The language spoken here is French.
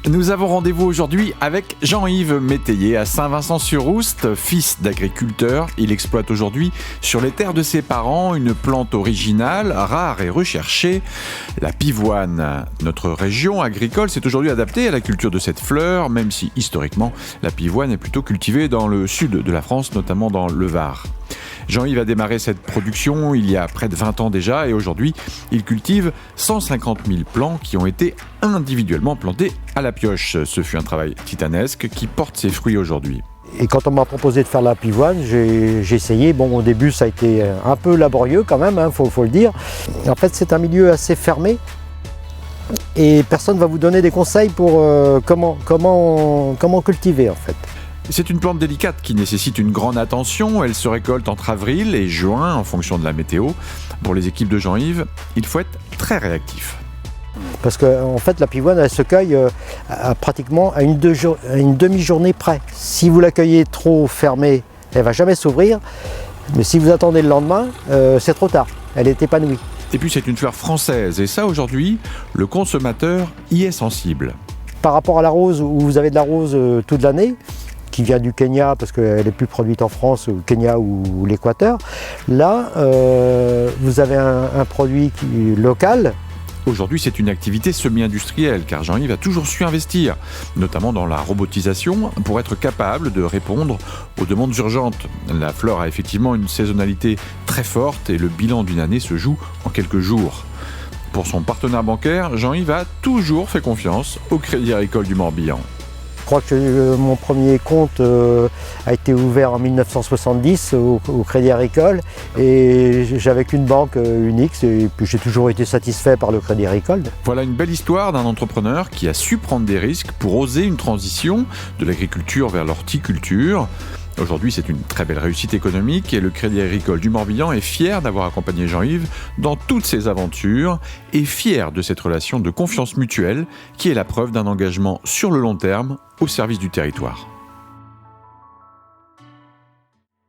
Nous avons rendez-vous aujourd'hui avec Jean-Yves Métayer à Saint-Vincent-sur-Oust, fils d'agriculteur. Il exploite aujourd'hui sur les terres de ses parents une plante originale, rare et recherchée, la pivoine. Notre région agricole s'est aujourd'hui adaptée à la culture de cette fleur, même si historiquement la pivoine est plutôt cultivée dans le sud de la France, notamment dans le Var. Jean-Yves a démarré cette production il y a près de 20 ans déjà et aujourd'hui, il cultive 150 000 plants qui ont été individuellement plantés à la pioche. Ce fut un travail titanesque qui porte ses fruits aujourd'hui. Et quand on m'a proposé de faire la pivoine, j'ai essayé. Bon, au début, ça a été un peu laborieux quand même, faut le dire. En fait, c'est un milieu assez fermé et personne ne va vous donner des conseils pour comment cultiver en fait. C'est une plante délicate qui nécessite une grande attention. Elle se récolte entre avril et juin en fonction de la météo. Pour les équipes de Jean-Yves, il faut être très réactif. Parce qu'en fait, la pivoine, elle se cueille pratiquement à une demi-journée près. Si vous la cueillez trop fermée, elle ne va jamais s'ouvrir. Mais si vous attendez le lendemain, c'est trop tard. Elle est épanouie. Et puis c'est une fleur française. Et ça, aujourd'hui, le consommateur y est sensible. Par rapport à la rose, où vous avez de la rose toute l'année, qui vient du Kenya parce qu'elle est plus produite en France, au Kenya ou l'Équateur. Là, vous avez un produit local. Aujourd'hui, c'est une activité semi-industrielle car Jean-Yves a toujours su investir, notamment dans la robotisation, pour être capable de répondre aux demandes urgentes. La fleur a effectivement une saisonnalité très forte et le bilan d'une année se joue en quelques jours. Pour son partenaire bancaire, Jean-Yves a toujours fait confiance au Crédit Agricole du Morbihan. Je crois que mon premier compte a été ouvert en 1970 au Crédit Agricole et j'avais qu'une banque unique et puis j'ai toujours été satisfait par le Crédit Agricole. Voilà une belle histoire d'un entrepreneur qui a su prendre des risques pour oser une transition de l'agriculture vers l'horticulture. Aujourd'hui, c'est une très belle réussite économique et le Crédit Agricole du Morbihan est fier d'avoir accompagné Jean-Yves dans toutes ses aventures et fier de cette relation de confiance mutuelle qui est la preuve d'un engagement sur le long terme au service du territoire.